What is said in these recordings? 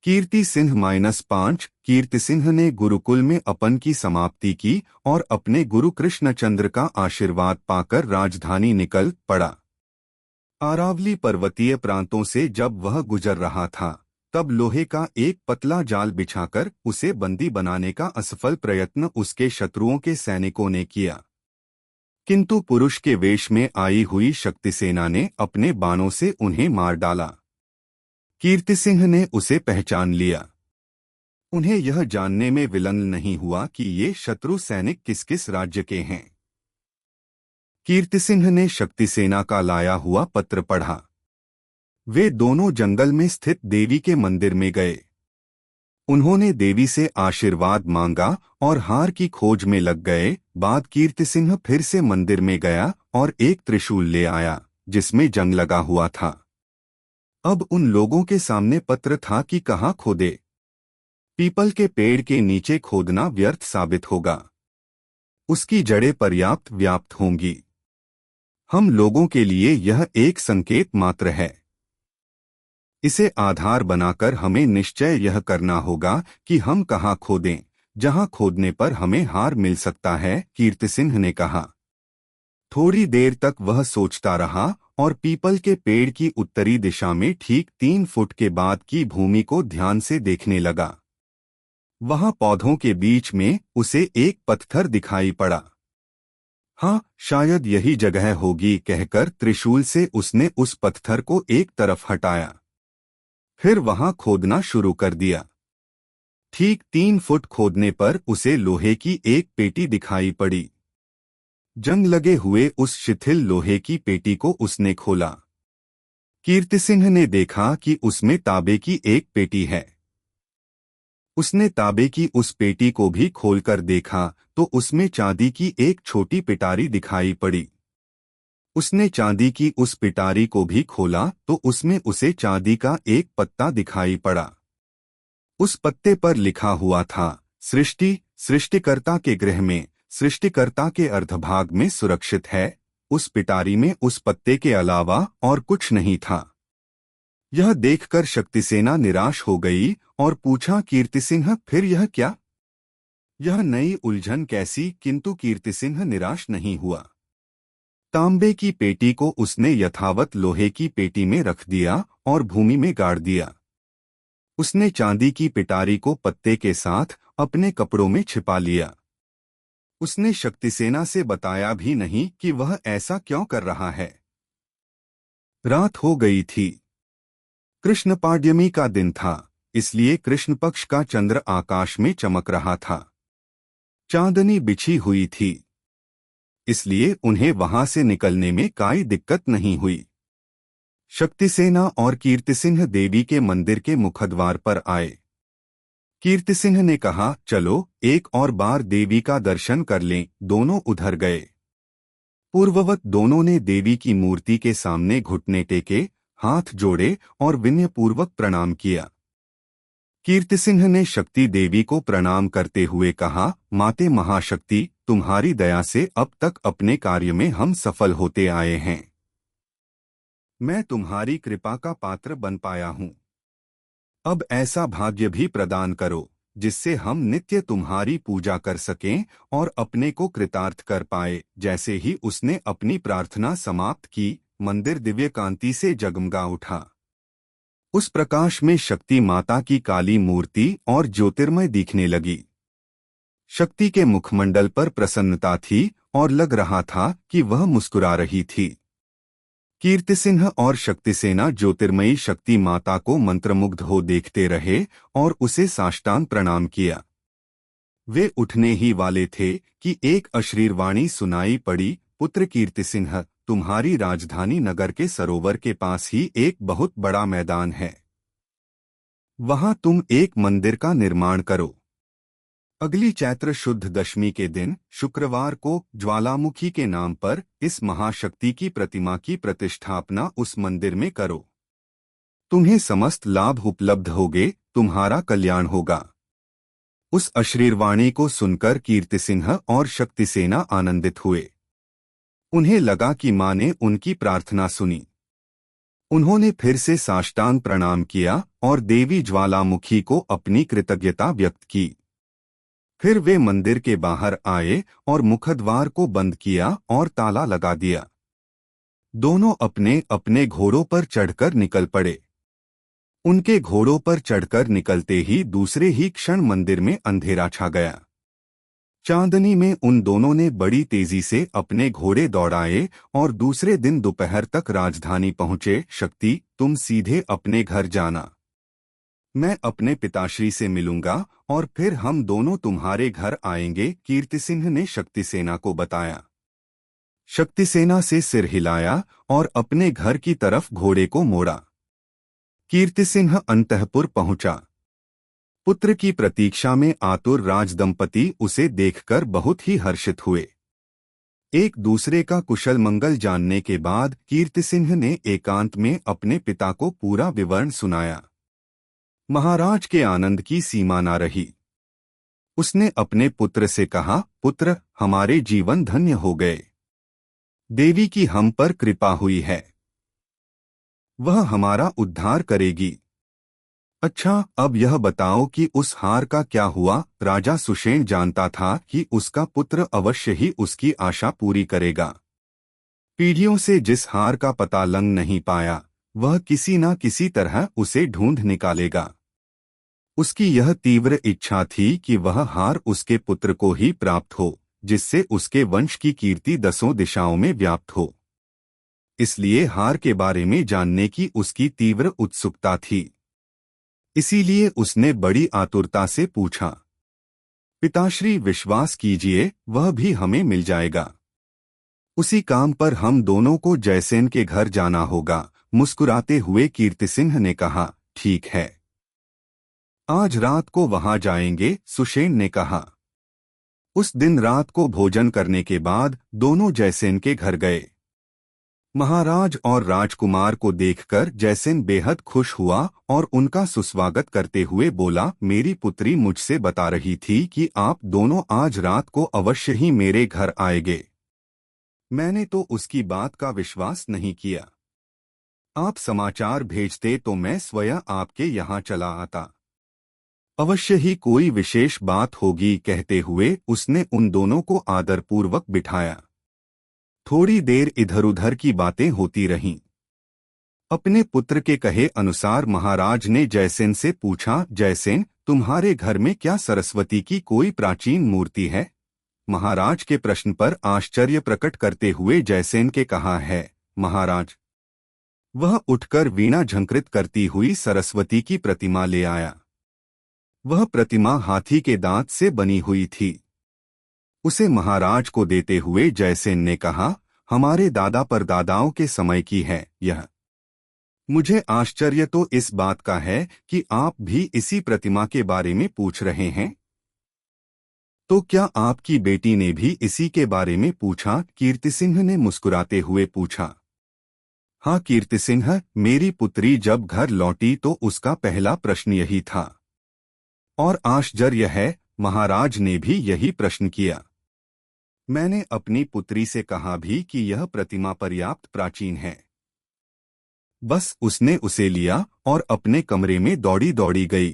कीर्ति सिंह -5 कीर्ति सिंह ने गुरुकुल में अपन की समाप्ति की और अपने गुरु कृष्णचंद्र का आशीर्वाद पाकर राजधानी निकल पड़ा। अरावली पर्वतीय प्रांतों से जब वह गुजर रहा था, तब लोहे का एक पतला जाल बिछाकर उसे बंदी बनाने का असफल प्रयत्न उसके शत्रुओं के सैनिकों ने किया, किंतु पुरुष के वेश में आई हुई शक्तिसेना ने अपने बाणों से उन्हें मार डाला। कीर्ति सिंह ने उसे पहचान लिया। उन्हें यह जानने में विलंब नहीं हुआ कि ये शत्रु सैनिक किस किस राज्य के हैं। कीर्ति सिंह ने शक्तिसेना का लाया हुआ पत्र पढ़ा। वे दोनों जंगल में स्थित देवी के मंदिर में गए। उन्होंने देवी से आशीर्वाद मांगा और हार की खोज में लग गए। बाद कीर्ति सिंह फिर से मंदिर में गया और एक त्रिशूल ले आया जिसमें जंग लगा हुआ था। अब उन लोगों के सामने पत्र था कि कहाँ खोदे। पीपल के पेड़ के नीचे खोदना व्यर्थ साबित होगा, उसकी जड़ें पर्याप्त व्याप्त होंगी। हम लोगों के लिए यह एक संकेत मात्र है। इसे आधार बनाकर हमें निश्चय यह करना होगा कि हम कहाँ खोदें, जहाँ खोदने पर हमें हार मिल सकता है, कीर्ति सिंह ने कहा। थोड़ी देर तक वह सोचता रहा और पीपल के पेड़ की उत्तरी दिशा में ठीक 3 फुट के बाद की भूमि को ध्यान से देखने लगा। वहां पौधों के बीच में उसे एक पत्थर दिखाई पड़ा। हाँ, शायद यही जगह होगी कहकर त्रिशूल से उसने उस पत्थर को एक तरफ हटाया। फिर वहां खोदना शुरू कर दिया। ठीक 3 फुट खोदने पर उसे लोहे की एक पेटी दिखाई पड़ी। जंग लगे हुए उस शिथिल लोहे की पेटी को उसने खोला। कीर्ति सिंह ने देखा कि उसमें तांबे की एक पेटी है। उसने तांबे की उस पेटी को भी खोलकर देखा तो उसमें चांदी की एक छोटी पिटारी दिखाई पड़ी। उसने चांदी की उस पिटारी को भी खोला तो उसमें उसे चांदी का एक पत्ता दिखाई पड़ा। उस पत्ते पर लिखा हुआ था, सृष्टि सृष्टिकर्ता के गृह में, सृष्टिकर्ता के अर्धभाग में सुरक्षित है। उस पिटारी में उस पत्ते के अलावा और कुछ नहीं था। यह देखकर शक्तिसेना निराश हो गई और पूछा, कीर्ति सिंह फिर यह क्या? यह नई उलझन कैसी? किंतु कीर्ति सिंह निराश नहीं हुआ। तांबे की पेटी को उसने यथावत लोहे की पेटी में रख दिया और भूमि में गाड़ दिया। उसने चांदी की पिटारी को पत्ते के साथ अपने कपड़ों में छिपा लिया। उसने शक्तिसेना से बताया भी नहीं कि वह ऐसा क्यों कर रहा है। रात हो गई थी। कृष्ण पाड्यमी का दिन था, इसलिए कृष्ण पक्ष का चंद्र आकाश में चमक रहा था। चांदनी बिछी हुई थी, इसलिए उन्हें वहां से निकलने में कोई दिक्कत नहीं हुई। शक्तिसेना और कीर्ति सिंह देवी के मंदिर के मुखद्वार पर आए। कीर्ति सिंह ने कहा, चलो एक और बार देवी का दर्शन कर लें। दोनों उधर गए। पूर्ववत दोनों ने देवी की मूर्ति के सामने घुटने टेके, हाथ जोड़े और विनयपूर्वक प्रणाम किया। कीर्ति सिंह ने शक्ति देवी को प्रणाम करते हुए कहा, माते महाशक्ति, तुम्हारी दया से अब तक अपने कार्य में हम सफल होते आए हैं। मैं तुम्हारी कृपा का पात्र बन पाया हूँ। अब ऐसा भाग्य भी प्रदान करो जिससे हम नित्य तुम्हारी पूजा कर सकें और अपने को कृतार्थ कर पाए। जैसे ही उसने अपनी प्रार्थना समाप्त की, मंदिर दिव्य कांति से जगमगा उठा। उस प्रकाश में शक्ति माता की काली मूर्ति और ज्योतिर्मय दिखने लगी। शक्ति के मुखमंडल पर प्रसन्नता थी और लग रहा था कि वह मुस्कुरा रही थी। कीर्ति सिंह और शक्तिसेना ज्योतिर्मयी शक्ति माता को मंत्रमुग्ध हो देखते रहे और उसे साष्टांग प्रणाम किया। वे उठने ही वाले थे कि एक अशरीरवाणी सुनाई पड़ी, पुत्र कीर्ति सिंह, तुम्हारी राजधानी नगर के सरोवर के पास ही एक बहुत बड़ा मैदान है। वहां तुम एक मंदिर का निर्माण करो। अगली चैत्र शुद्ध दशमी के दिन शुक्रवार को ज्वालामुखी के नाम पर इस महाशक्ति की प्रतिमा की प्रतिष्ठापना उस मंदिर में करो। तुम्हें समस्त लाभ उपलब्ध होंगे, तुम्हारा कल्याण होगा। उस अशरीरवाणी को सुनकर कीर्ति सिंह और शक्तिसेना आनंदित हुए। उन्हें लगा कि मां ने उनकी प्रार्थना सुनी। उन्होंने फिर से साष्टांग प्रणाम किया और देवी ज्वालामुखी को अपनी कृतज्ञता व्यक्त की। फिर वे मंदिर के बाहर आए और मुखद्वार को बंद किया और ताला लगा दिया। दोनों अपने अपने घोड़ों पर चढ़कर निकल पड़े। उनके घोड़ों पर चढ़कर निकलते ही दूसरे ही क्षण मंदिर में अंधेरा छा गया। चांदनी में उन दोनों ने बड़ी तेजी से अपने घोड़े दौड़ाए और दूसरे दिन दोपहर तक राजधानी पहुंचे। शक्ति, तुम सीधे अपने घर जाना। मैं अपने पिताश्री से मिलूंगा और फिर हम दोनों तुम्हारे घर आएंगे, कीर्तिसिंह ने शक्तिसेना को बताया। शक्तिसेना से सिर हिलाया और अपने घर की तरफ घोड़े को मोड़ा। कीर्तिसिंह अंतःपुर पहुंचा। पुत्र की प्रतीक्षा में आतुर राजदंपति उसे देखकर बहुत ही हर्षित हुए। एक दूसरे का कुशल मंगल जानने के बाद कीर्तिसिंह ने एकांत में अपने पिता को पूरा विवरण सुनाया। महाराज के आनंद की सीमा न रही। उसने अपने पुत्र से कहा, पुत्र, हमारे जीवन धन्य हो गए। देवी की हम पर कृपा हुई है। वह हमारा उद्धार करेगी। अच्छा, अब यह बताओ कि उस हार का क्या हुआ। राजा सुषेण जानता था कि उसका पुत्र अवश्य ही उसकी आशा पूरी करेगा। पीढ़ियों से जिस हार का पता लग नहीं पाया, वह किसी न किसी तरह उसे ढूंढ निकालेगा। उसकी यह तीव्र इच्छा थी कि वह हार उसके पुत्र को ही प्राप्त हो, जिससे उसके वंश की कीर्ति दसों दिशाओं में व्याप्त हो। इसलिए हार के बारे में जानने की उसकी तीव्र उत्सुकता थी। इसीलिए उसने बड़ी आतुरता से पूछा, पिताश्री, विश्वास कीजिए, वह भी हमें मिल जाएगा। उसी काम पर हम दोनों को जयसेन के घर जाना होगा। मुस्कुराते हुए कीर्तिसिंह ने कहा, ठीक है, आज रात को वहां जाएंगे, सुषेण ने कहा। उस दिन रात को भोजन करने के बाद दोनों जयसेन के घर गए। महाराज और राजकुमार को देखकर जयसेन बेहद खुश हुआ और उनका सुस्वागत करते हुए बोला, मेरी पुत्री मुझसे बता रही थी कि आप दोनों आज रात को अवश्य ही मेरे घर आएंगे। मैंने तो उसकी बात का विश्वास नहीं किया। आप समाचार भेजते तो मैं स्वयं आपके यहाँ चला आता। अवश्य ही कोई विशेष बात होगी, कहते हुए उसने उन दोनों को आदरपूर्वक बिठाया। थोड़ी देर इधर उधर की बातें होती रहीं। अपने पुत्र के कहे अनुसार महाराज ने जयसेन से पूछा, जयसेन, तुम्हारे घर में क्या सरस्वती की कोई प्राचीन मूर्ति है? महाराज के प्रश्न पर आश्चर्य प्रकट करते हुए जयसेन के कहा, है महाराज। वह उठकर वीणा झंकृत करती हुई सरस्वती की प्रतिमा ले आया। वह प्रतिमा हाथी के दांत से बनी हुई थी। उसे महाराज को देते हुए जयसेन ने कहा, हमारे दादा परदादाओं के समय की है यह। मुझे आश्चर्य तो इस बात का है कि आप भी इसी प्रतिमा के बारे में पूछ रहे हैं। तो क्या आपकी बेटी ने भी इसी के बारे में पूछा? कीर्तिसिंह ने मुस्कुराते हुए पूछा। हाँ कीर्तिसिंह, मेरी पुत्री जब घर लौटी तो उसका पहला प्रश्न यही था। और आश्चर्य है, महाराज ने भी यही प्रश्न किया। मैंने अपनी पुत्री से कहा भी कि यह प्रतिमा पर्याप्त प्राचीन है। बस उसने उसे लिया और अपने कमरे में दौड़ी दौड़ी गई।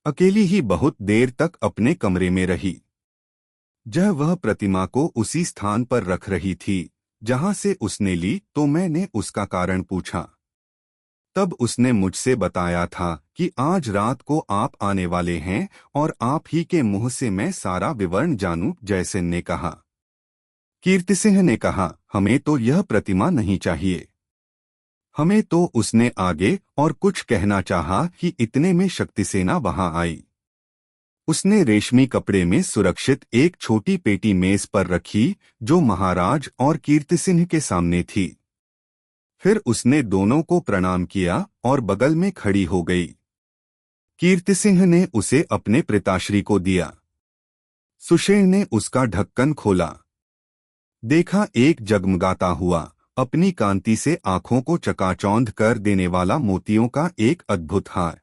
अकेली ही बहुत देर तक अपने कमरे में रही। जब वह प्रतिमा को उसी स्थान पर रख रही थी जहां से उसने ली, तो मैंने उसका कारण पूछा। तब उसने मुझसे बताया था कि आज रात को आप आने वाले हैं और आप ही के मुंह से मैं सारा विवरण जानूं, जयसेन ने कहा। कीर्तिसिंह ने कहा, हमें तो यह प्रतिमा नहीं चाहिए। हमें तो उसने आगे और कुछ कहना चाहा कि इतने में शक्तिसेना वहां आई। उसने रेशमी कपड़े में सुरक्षित एक छोटी पेटी मेज पर रखी जो महाराज और कीर्तिसिंह के सामने थी। फिर उसने दोनों को प्रणाम किया और बगल में खड़ी हो गई। कीर्तिसिंह ने उसे अपने पिताश्री को दिया। सुषेण ने उसका ढक्कन खोला। देखा एक जगमगाता हुआ, अपनी कांति से आंखों को चकाचौंध कर देने वाला मोतियों का एक अद्भुत हार।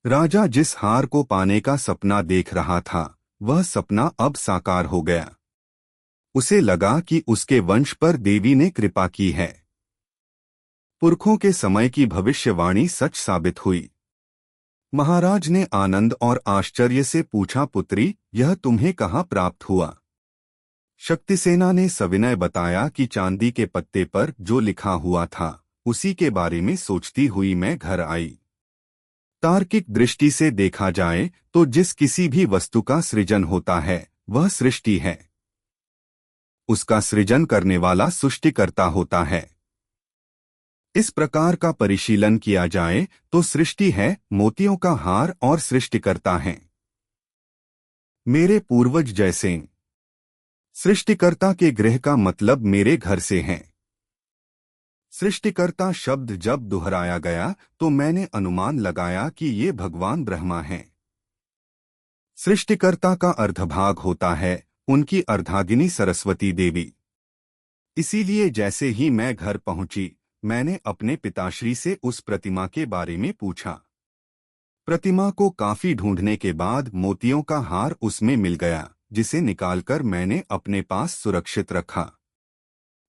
राजा जिस हार को पाने का सपना देख रहा था, वह सपना अब साकार हो गया। उसे लगा कि उसके वंश पर देवी ने कृपा की है। पुरखों के समय की भविष्यवाणी सच साबित हुई। महाराज ने आनंद और आश्चर्य से पूछा, पुत्री, यह तुम्हें कहाँ प्राप्त हुआ? शक्तिसेना ने सविनय बताया कि चांदी के पत्ते पर जो लिखा हुआ था उसी के बारे में सोचती हुई मैं घर आई। तार्किक दृष्टि से देखा जाए तो जिस किसी भी वस्तु का सृजन होता है वह सृष्टि है। उसका सृजन करने वाला सृष्टिकर्ता होता है। इस प्रकार का परिशीलन किया जाए तो सृष्टि है मोतियों का हार और सृष्टिकर्ता है मेरे पूर्वज जैसे। सृष्टिकर्ता के गृह का मतलब मेरे घर से है। सृष्टिकर्ता शब्द जब दोहराया गया तो मैंने अनुमान लगाया कि ये भगवान ब्रह्मा हैं। सृष्टिकर्ता का अर्धभाग होता है उनकी अर्धांगिनी सरस्वती देवी। इसीलिए जैसे ही मैं घर पहुंची मैंने अपने पिताश्री से उस प्रतिमा के बारे में पूछा। प्रतिमा को काफी ढूंढने के बाद मोतियों का हार उसमें मिल गया, जिसे निकालकर मैंने अपने पास सुरक्षित रखा।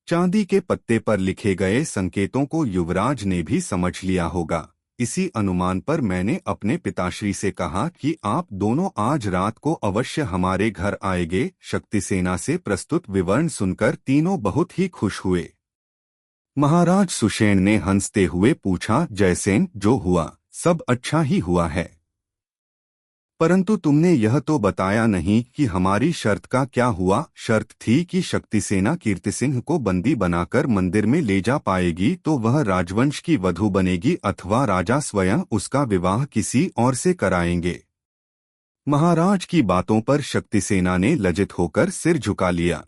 चांदी के पत्ते पर लिखे गए संकेतों को युवराज ने भी समझ लिया होगा। इसी अनुमान पर मैंने अपने पिताश्री से कहा कि आप दोनों आज रात को अवश्य हमारे घर आएंगे। शक्तिसेना से प्रस्तुत विवरण सुनकर तीनों बहुत ही खुश हुए। महाराज सुषेण ने हंसते हुए पूछा, जयसेन, जो हुआ सब अच्छा ही हुआ है, परंतु तुमने यह तो बताया नहीं कि हमारी शर्त का क्या हुआ। शर्त थी कि शक्तिसेना कीर्तिसिंह को बंदी बनाकर मंदिर में ले जा पाएगी तो वह राजवंश की वधू बनेगी अथवा राजा स्वयं उसका विवाह किसी और से कराएंगे। महाराज की बातों पर शक्तिसेना ने लज्जित होकर सिर झुका लिया।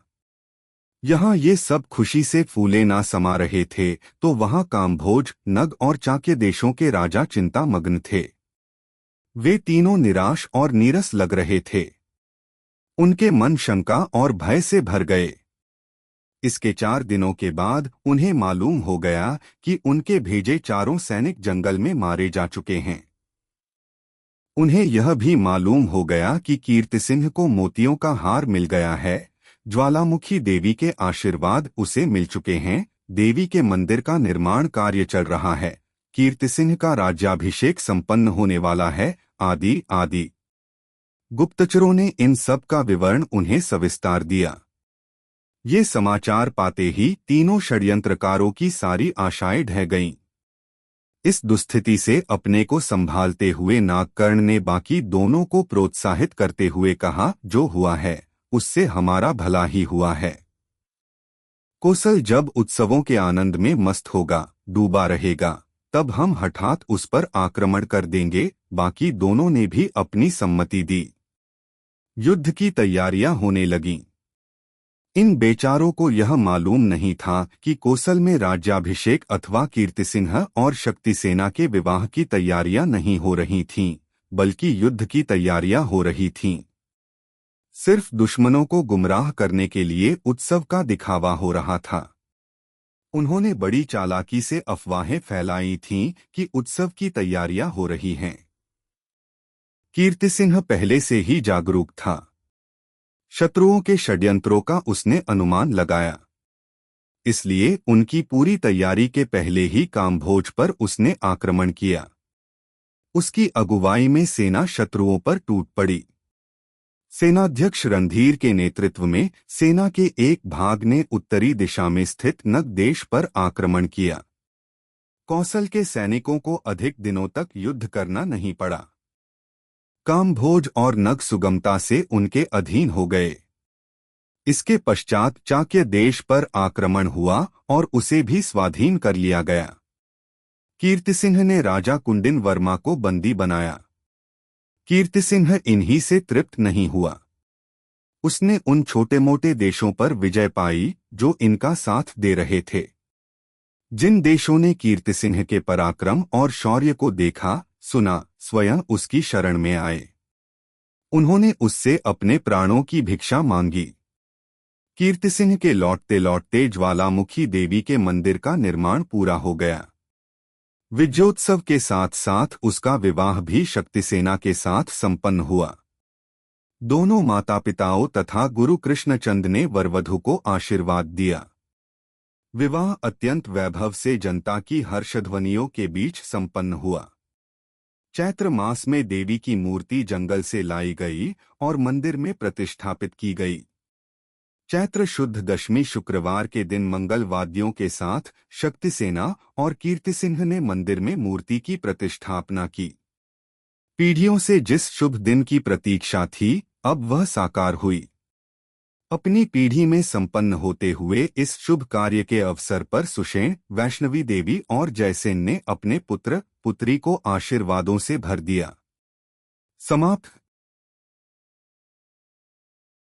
यहाँ ये सब खुशी से फूले ना समा रहे थे तो वहाँ काम्भोज, नग और चाक्य देशों के राजा चिंता मग्न थे। वे तीनों निराश और नीरस लग रहे थे। उनके मन शंका और भय से भर गए। इसके 4 दिनों के बाद उन्हें मालूम हो गया कि उनके भेजे चारों सैनिक जंगल में मारे जा चुके हैं। उन्हें यह भी मालूम हो गया कि कीर्तिसिंह को मोतियों का हार मिल गया है। ज्वालामुखी देवी के आशीर्वाद उसे मिल चुके हैं। देवी के मंदिर का निर्माण कार्य चल रहा है। कीर्तिसिंह का राज्याभिषेक संपन्न होने वाला है, आदि आदि। गुप्तचरों ने इन सब का विवरण उन्हें सविस्तार दिया। ये समाचार पाते ही तीनों षड्यंत्रकारों की सारी आशाएं ढह गईं। इस दुस्थिति से अपने को संभालते हुए नागकर्ण ने बाकी दोनों को प्रोत्साहित करते हुए कहा, जो हुआ है उससे हमारा भला ही हुआ है। कौशल जब उत्सवों के आनंद में मस्त होगा, डूबा रहेगा, तब हम हठात उस पर आक्रमण कर देंगे। बाकी दोनों ने भी अपनी सम्मति दी। युद्ध की तैयारियां होने लगीं। इन बेचारों को यह मालूम नहीं था कि कौशल में राज्याभिषेक अथवा कीर्तिसिंह और शक्तिसेना के विवाह की तैयारियां नहीं हो रही थीं, बल्कि युद्ध की तैयारियां हो रही थीं। सिर्फ दुश्मनों को गुमराह करने के लिए उत्सव का दिखावा हो रहा था। उन्होंने बड़ी चालाकी से अफवाहें फैलाई थीं कि उत्सव की तैयारियां हो रही हैं। कीर्तिसिंह पहले से ही जागरूक था। शत्रुओं के षड्यंत्रों का उसने अनुमान लगाया। इसलिए उनकी पूरी तैयारी के पहले ही काम्भोज पर उसने आक्रमण किया। उसकी अगुवाई में सेना शत्रुओं पर टूट पड़ी। सेनाध्यक्ष रणधीर के नेतृत्व में सेना के एक भाग ने उत्तरी दिशा में स्थित नग देश पर आक्रमण किया। कौशल के सैनिकों को अधिक दिनों तक युद्ध करना नहीं पड़ा। काम्भोज और नग सुगमता से उनके अधीन हो गए। इसके पश्चात चाक्य देश पर आक्रमण हुआ और उसे भी स्वाधीन कर लिया गया। कीर्तिसिंह ने राजा कुंडिन वर्मा को बंदी बनाया। कीर्तिसिंह इन्हीं से तृप्त नहीं हुआ। उसने उन छोटे मोटे देशों पर विजय पाई जो इनका साथ दे रहे थे। जिन देशों ने कीर्तिसिंह के पराक्रम और शौर्य को देखा, सुना, स्वयं उसकी शरण में आए। उन्होंने उससे अपने प्राणों की भिक्षा मांगी। कीर्तिसिंह के लौटते लौटते ज्वालामुखी देवी के मंदिर का निर्माण पूरा हो गया। विजयोत्सव के साथ साथ उसका विवाह भी शक्तिसेना के साथ संपन्न हुआ। दोनों माता पिताओं तथा गुरु कृष्णचंद ने वरवधू को आशीर्वाद दिया। विवाह अत्यंत वैभव से जनता की हर्षध्वनियों के बीच संपन्न हुआ। चैत्र मास में देवी की मूर्ति जंगल से लाई गई और मंदिर में प्रतिष्ठापित की गई। चैत्र शुद्ध दशमी शुक्रवार के दिन मंगल वाद्यों के साथ शक्ति सेना और कीर्तिसिंह ने मंदिर में मूर्ति की प्रतिष्ठापना की। पीढ़ियों से जिस शुभ दिन की प्रतीक्षा थी, अब वह साकार हुई। अपनी पीढ़ी में संपन्न होते हुए इस शुभ कार्य के अवसर पर सुषेण, वैष्णवी देवी और जयसेन ने अपने पुत्र पुत्री को आशीर्वादों से भर दिया। समाप्त।